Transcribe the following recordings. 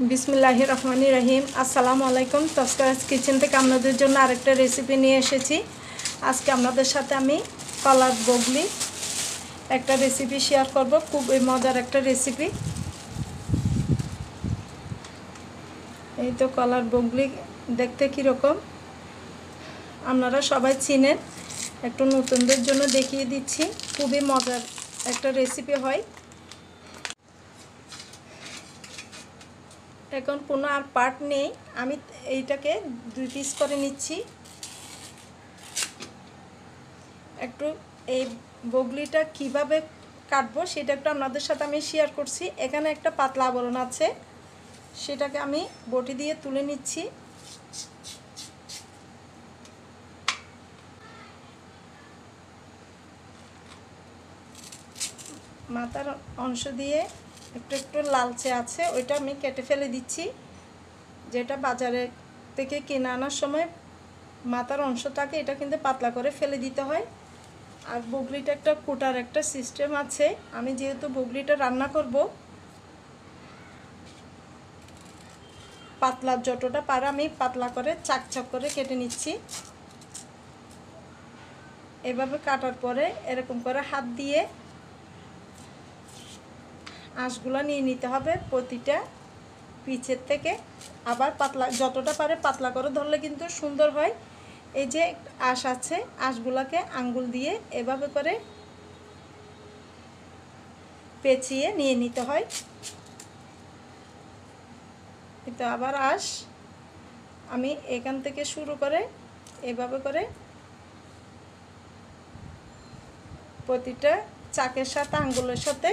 বিসমিল্লাহির রহমানির রহিম। আসসালামু আলাইকুম। তস্করাজ কিচেন থেকে আপনাদের জন্য আরেকটা রেসিপি নিয়ে এসেছি। আজকে আপনাদের সাথে আমি কলার বগলি একটা রেসিপি শেয়ার করব। খুবই মজার একটা রেসিপি। এই তো কলার বগলি দেখতে কীরকম আপনারা সবাই চিনেন, একটু নতুনদের জন্য দেখিয়ে দিচ্ছি। খুবই মজার একটা রেসিপি হয়। এখন কোনো আর পার্ট নেই, আমি এইটাকে 2 পিস করে নিচ্ছি। একটু এই বগলিটা কিভাবে কাটবো সেটা একটু আপনাদের সাথে আমি শেয়ার করছি। এখানে একটা পাতলা আবরণ আছে, সেটাকে আমি বটি দিয়ে তুলে নিচ্ছি। মাথার অংশ দিয়ে একটু একটু লালচে আছে, ওইটা আমি কেটে ফেলে দিচ্ছি। যেটা বাজারে থেকে কিনে আনার সময় মাথার অংশটাকে এটা কিন্তু পাতলা করে ফেলে দিতে হয়। আর বগলিটা একটা কোটার একটা সিস্টেম আছে। আমি যেহেতু বগলিটা রান্না করব, পাতলা যতটা পারে আমি পাতলা করে চাকচাক করে কেটে নিচ্ছি। এভাবে কাটার পরে এরকম করে হাত দিয়ে আঁশগুলো নিয়ে নিতে হবে প্রতিটা পিচের থেকে। আবার পাতলা যতটা পারে পাতলা করে ধরলে কিন্তু সুন্দর হয়। এই যে আঁশ আছে, আঁশগুলোকে আঙ্গুল দিয়ে এভাবে করে পেঁচিয়ে নিয়ে নিতে হয়। কিন্তু আবার আঁশ আমি এখান থেকে শুরু করে এভাবে করে প্রতিটা চাকের সাথে আঙ্গুলের সাথে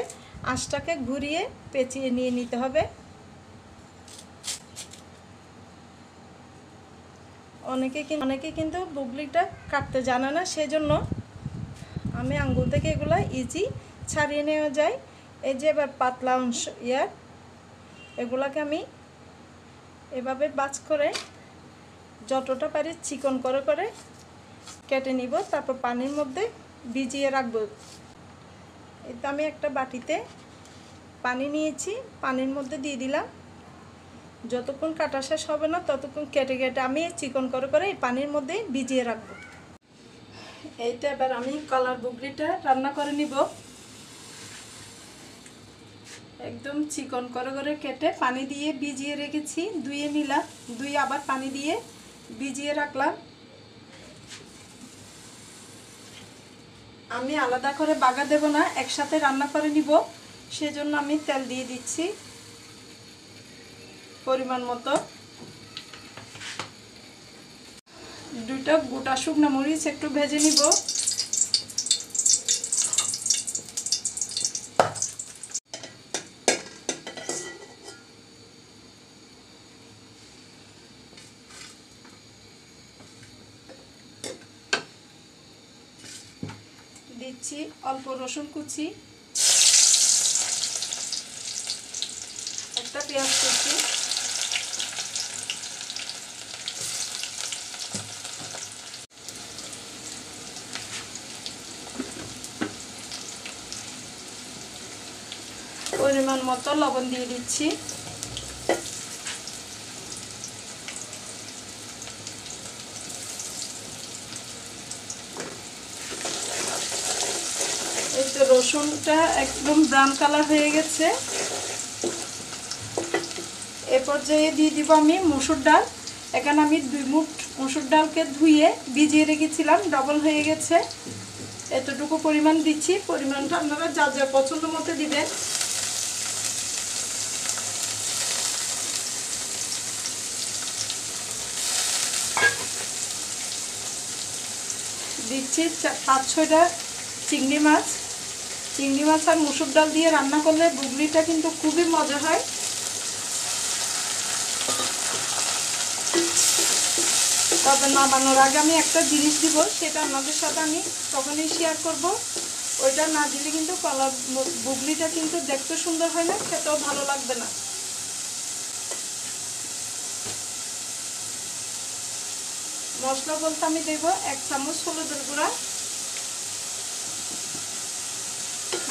আঁশটাকে ঘুরিয়ে পেঁচিয়ে নিয়ে নিতে হবে। অনেকে কিন্তু বগলিটা কাটতে জানে না, সেজন্য আমি আঙ্গুল থেকে এগুলো ইজি ছাড়িয়ে নেওয়া যায়। এই যে এবার পাতলা অংশ এগুলাকে আমি এভাবে বাজ করে যতটা পারি চিকন করে করে কেটে নিব। তারপর পানির মধ্যে ভিজিয়ে রাখবো। এটা আমি একটা বাটিতে পানি নিয়েছি, পানির মধ্যে দিয়ে দিলাম। যতক্ষণ কাটা শেষ হবে না ততক্ষণ কেটে কেটে আমি চিকন করে করে এই পানির মধ্যে ভিজিয়ে রাখবো। এইটা এবার আমি কলার বগলিটা রান্না করে নিব। একদম চিকন করে করে কেটে পানি দিয়ে ভিজিয়ে রেখেছি, ধুয়ে নিলাম, ধুয়ে আবার পানি দিয়ে ভিজিয়ে রাখলাম। আমি আলাদা করে বাগা দেব না, একসাথে রান্না করে নিব, সেজন্য আমি তেল দিয়ে দিচ্ছি পরিমাণ মতো। 2টা গোটা শুকনো মরিচ একটু ভেজে নিব। দিচ্ছি অল্প রসুন কুচি, একটা পেঁয়াজ কুচি, পরিমাণ মতো লবণ দিয়ে দিচ্ছি। এই তো রসুনটা একদম ব্রাউন কালার হয়ে গেছে। এ পর্যায়ে দিয়ে দিব আমি মসুর ডাল। এখানে আমি 2 মুঠ মসুর ডালকে ধুয়ে ভিজিয়ে রেখেছিলাম, ডবল হয়ে গেছে। এতটুকু পরিমাণ দিচ্ছি, পরিমাণটা আপনারা যা যা পছন্দ মতো দিবেন। দিচ্ছি 5-6টা চিংড়ি মাছ। চিংড়ি মাছ আর মসুর ডাল দিয়ে রান্না করলে বগলিটা কিন্তু খুবই মজা হয়। তবে নামানোর আগে আমি একটা জিনিস দিব, সেটা আপনাদের সাথে আমি তখনই শেয়ার করব। ওইটা না দিলে কিন্তু কলা বগলিটা কিন্তু দেখতে সুন্দর হয় না, খেতেও ভালো লাগবে না। মশলা বলতে আমি দেব 1 চামচ হলুদের গুঁড়া।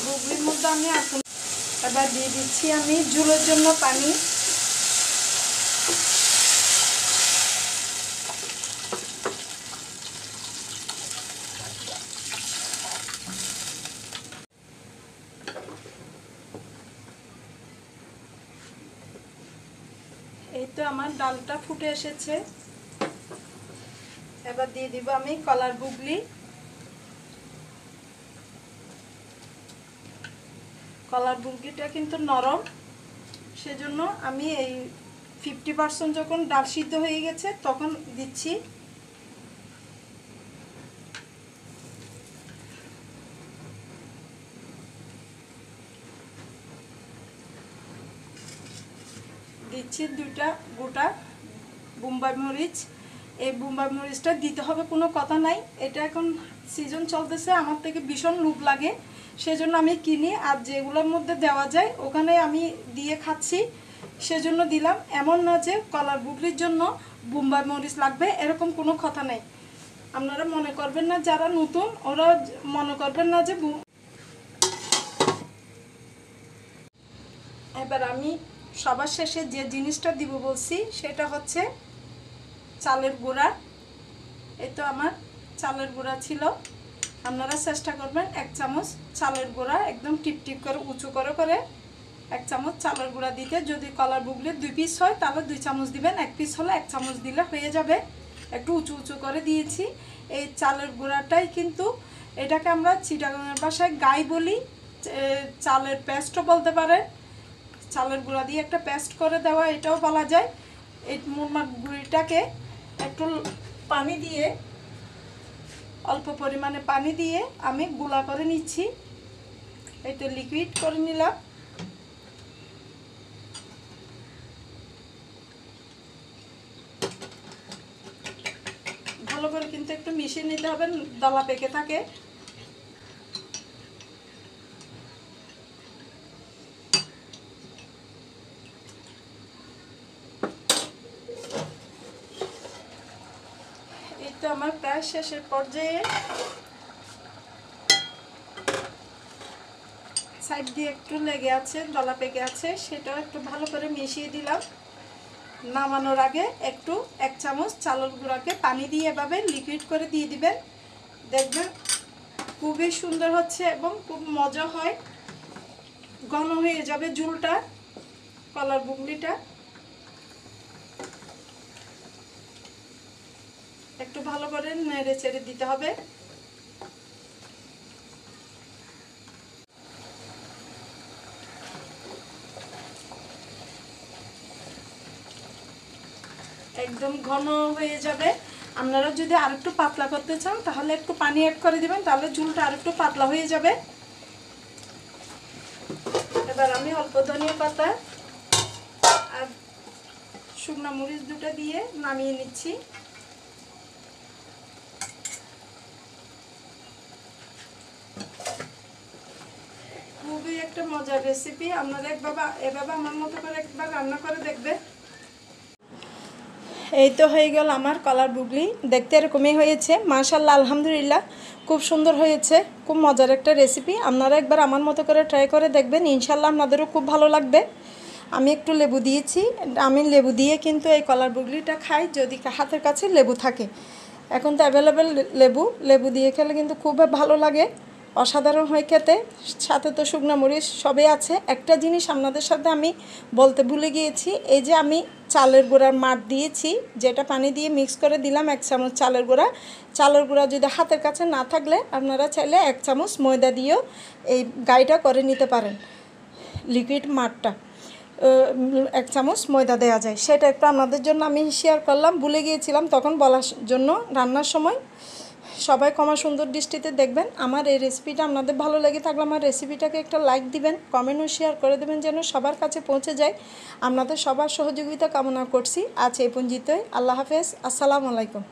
বগলির মধ্যে আমি এখন এবার দিয়ে দিচ্ছি আমি ঝোলের জন্য পানি। এই তো আমার ডালটা ফুটে এসেছে। এবার দিয়ে দিব আমি কলার বুগলি। কলার বুগলিটা কিন্তু নরম, সেজন্য আমি এই 50% যখন ডাল সিদ্ধ হয়ে গেছে তখন দিচ্ছি। দিচ্ছি 2টা গোটা বোম্বাই মরিচ। এই বোম্বাই মরিচটা দিতে হবে কোনো কথা নাই, এটা এখন সিজন চলতেছে, আমার থেকে ভীষণ লোভ লাগে, সেজন্য আমি কিনি। আর যেগুলোর মধ্যে দেওয়া যায় ওখানে আমি দিয়ে খাচ্ছি, সেজন্য দিলাম। এমন না যে কলার বুগলির জন্য বোম্বাই মরিচ লাগবে, এরকম কোনো কথা নেই। আপনারা মনে করবেন না, যারা নতুন ওরা মনে করবেন না যে। এবার আমি সবার শেষে যে জিনিসটা দিব বলছি সেটা হচ্ছে চালের গুঁড়া। এই তো আমার চালের গুঁড়া ছিল, আপনারা চেষ্টা করবেন 1 চামচ চালের গুঁড়া একদম টিপটিপ করে উঁচু করে 1 চামচ চালের গুঁড়া দিতে। যদি কলার বুগলির 2 পিস হয় তাহলে 2 চামচ দিবেন, 1 পিস হলে 1 চামচ দিলে হয়ে যাবে। একটু উঁচু উঁচু করে দিয়েছি। এই চালের গুঁড়াটাই কিন্তু, এটাকে আমরা চিটাগাংয়ের ভাষায় গাই বলি, চালের পেস্টও বলতে পারে। চালের গুঁড়া দিয়ে একটা পেস্ট করে দেওয়া, এটাও বলা যায়। এই মুরমার গুঁড়িটাকে একটু পানি দিয়ে, অল্প পরিমাণে পানি দিয়ে আমি গুঁড়া করে নিচ্ছি। এই তো লিকুইড করে নিলাম। ভালো করে কিন্তু একটু মিশিয়ে নিতে হবে, দলা পেকে থাকে। এই তো আমার প্রায় শেষের পর্যায়ে। সাইড দিয়ে একটু লেগে আছে, দলা পেকে আছে, সেটাও একটু ভালো করে মিশিয়ে দিলাম। নামানোর আগে একটু 1 চামচ চালের গুঁড়াকে পানি দিয়ে এভাবে লিকুইড করে দিয়ে দিবেন, দেখবেন খুবই সুন্দর হচ্ছে এবং খুব মজা হয়। ঘন হয়ে যাবে ঝোলটা, কলার বুগলিটা। একটু ভালো করে নেড়ে চেড়ে দিতে হবে। একদম ঘন হয়ে যাবে। আপনারা যদি আরেকটু পাতলা করতে চান তাহলে একটু পানি অ্যাড করে দিবেন, তাহলে ঝোলটা আরেকটু পাতলা হয়ে যাবে। এবার আমি অল্প ধনিয়া পাতা আর শুকনো মরিচ 2টা দিয়ে নামিয়ে নিচ্ছি। খুবই একটা মজার রেসিপি, আপনারা এভাবে আমার মতো করে একবার রান্না করে দেখবেন। এই তো হয়ে গেল আমার কলার বুগলি, দেখতে এরকমই হয়েছে। মাশাআল্লাহ, আলহামদুলিল্লাহ, খুব সুন্দর হয়েছে। খুব মজার একটা রেসিপি, আপনারা একবার আমার মতো করে ট্রাই করে দেখবেন, ইনশাল্লাহ আপনাদেরও খুব ভালো লাগবে। আমি একটু লেবু দিয়েছি, আমি লেবু দিয়ে কিন্তু এই কলার বুগলিটা খাই যদি হাতের কাছে লেবু থাকে। এখন তো অ্যাভেলেবেল লেবু দিয়ে খেলে কিন্তু খুব ভালো লাগে, অসাধারণ হয় খেতে। সাথে তো শুকনো মরিচ সবই আছে। একটা জিনিস আপনাদের সাথে আমি বলতে ভুলে গিয়েছি, এই যে আমি চালের গুঁড়ার মাঠ দিয়েছি, যেটা পানি দিয়ে মিক্স করে দিলাম 1 চামচ চালের গুঁড়া যদি হাতের কাছে না থাকলে আপনারা চাইলে 1 চামচ ময়দা দিয়েও এই গাইটা করে নিতে পারেন। লিকুইড মাঠটা 1 চামচ ময়দা দেওয়া যায়, সেটা একটু আপনাদের জন্য আমি শেয়ার করলাম, ভুলে গিয়েছিলাম তখন বলার জন্য। রান্নার সময় সবাই ক্ষমা সুন্দর দৃষ্টিতে দেখবেন। আমার এই রেসিপিটা আপনাদের ভালো লেগে থাকলে আমার রেসিপিটাকে একটা লাইক দিবেন, কমেন্ট ও শেয়ার করে দেবেন যেন সবার কাছে পৌঁছে যায়। আপনাদের সবার সহযোগিতা কামনা করছি। আজ এই পর্যন্তই। আল্লাহ হাফেজ, আসসালামু আলাইকুম।